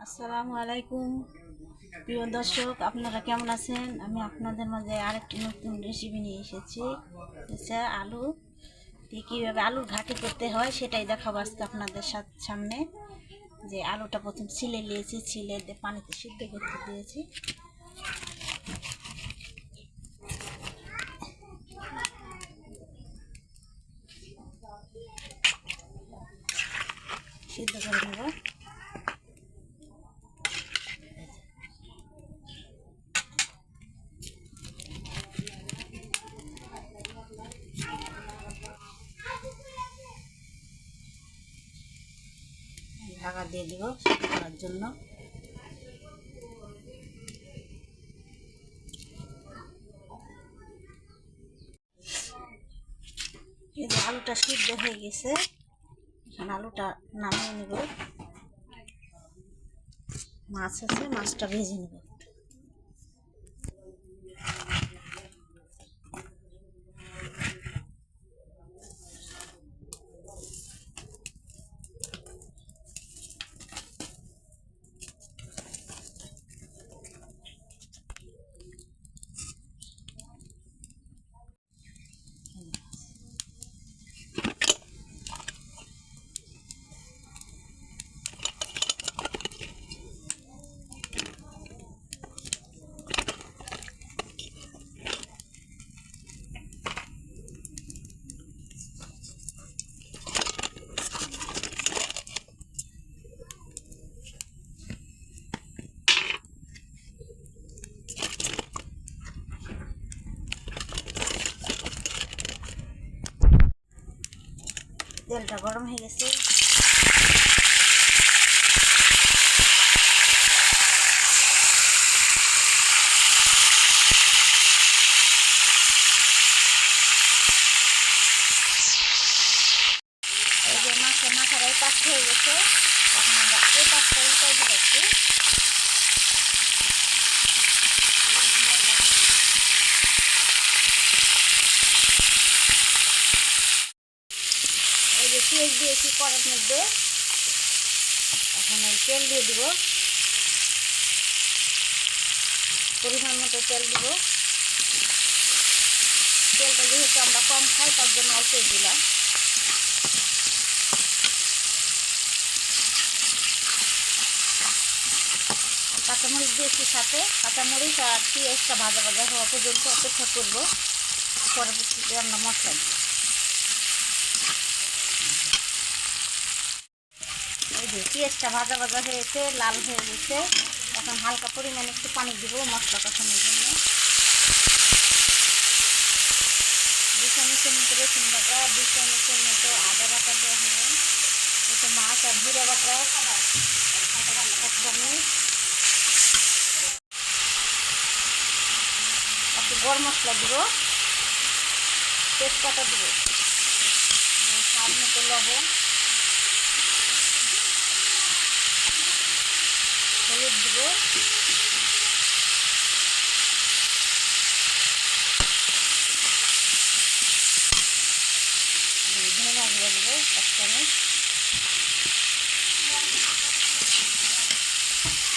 আসসালামু আলাইকুম প্রিয় দর্শক, আপনারা কেমন আছেন? আমি আপনাদের মাঝে আরেকটি নতুন রেসিপি নিয়ে এসেছি। আলু দিয়ে কীভাবে আলুর ঘাটি করতে হয় সেটাই দেখাবো আজকে আপনাদের সামনে। যে আলুটা প্রথম ছিলে নিয়েছি, ছিলে পানিতে সিদ্ধ করতে দিয়েছি। সিদ্ধ করে নেব। ঢাকা দিয়ে দিব সিদ্ধ করার জন্য। এই যে আলুটা সিদ্ধ হয়ে গেছে, এখন আলুটা নামিয়ে নেব। মাছ আছে, মাছটা ভেজে নেব। তেলটা গরম হয়ে গেছে। এই যে মাথার এই পাশ হয়ে গেছে, এখন আমরা এই পাশটা উল্টাই দিচ্ছি। এই যে পেঁয়াজ দিয়েছি কড়ার মধ্যে, এখন এই তেল দিয়ে দিব। পরিমাণ মতো তেল দিব। তেলটা যেহেতু আমরা কম খাই তার জন্য অল্পই দিলাম। কাঁচামরিচ দিয়েছি সাথে। কাঁচামরিচ আর পেঁয়াজটা ভাজা ভাজা হওয়া পর্যন্ত অপেক্ষা করব, পরবর্তীতে আমরা মশলা দিব। এই যে পেঁয়াজটা ভাজা ভাজা হয়েছে, লাল হয়ে গেছে। এখন হালকা পরিমাণে একটু পানি দিব মশলা কষানোর জন্য। 2 চামচের মতো রসুন বাটা, 2 চামচের মতো আদা বাটা দেওয়া হলো। একটু মাছ আর জিরা বাটা 1 চামচ, একটু গরম মশলা দিব, তেজপাতা দিব, স্বাদ মতো লবণ, হলুদ দিব, ধনিয়া গুঁড়ো দেবো 1 চামচ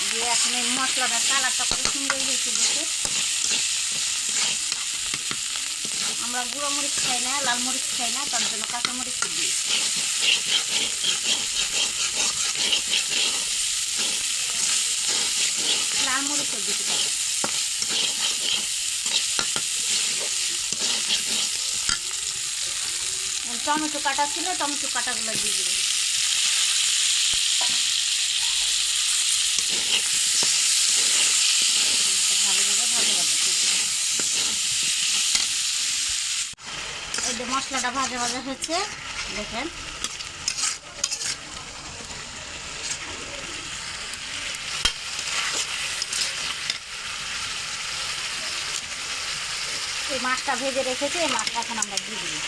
দিয়ে। এখন এই মশলাটার কালারটা কত সুন্দর হয়েছে দেখে। আমরা গুঁড়ো মরিচ খাই না, লাল মরিচ খাই না, তার জন্য কাঁচা মরিচ দিই। লাল মরিচও দিতে পারি। টমেটো কাটা ছিল, টমেটো কাটাগুলো দিয়ে দেবো। ভালোভাবে ভাজা ভাজা করবো। এই যে মশলাটা ভাজা ভাজা হচ্ছে দেখেন। এই মাছটা ভেজে রেখেছি, এই মাছটা এখন আমরা দিয়ে দিই।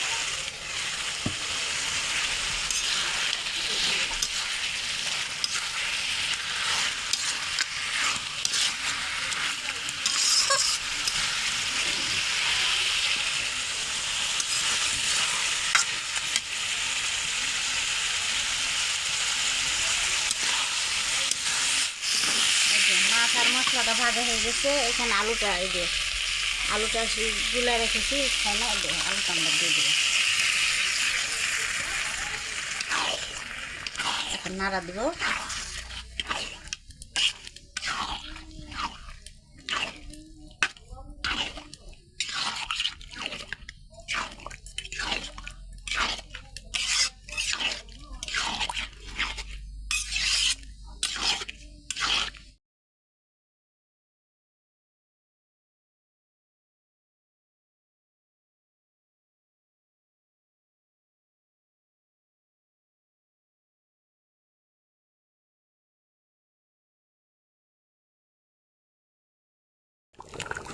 মশলাটা ভাজা হয়ে গেছে। এখানে আলুটা এই যে আলুটা গুলা রেখেছি, এখানে আলুটা আমরা দিয়ে দেবো। এখন নাড়া দেবো।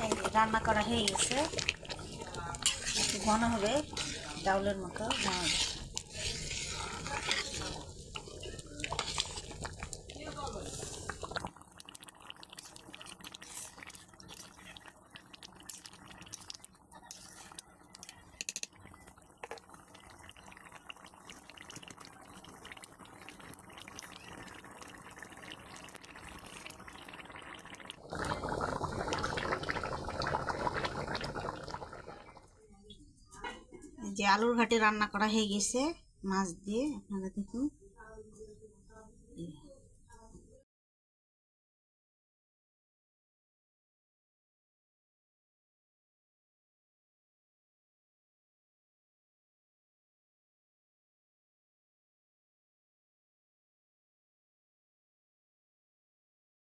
এই যে রান্না করা হয়ে গেছে, একটু ঘন হবে, ডাউলের মতো ঘন হবে। যে আলুর ঘাটি রান্না করা হয়ে গেছে মাছ দিয়ে, আপনারা দেখুন।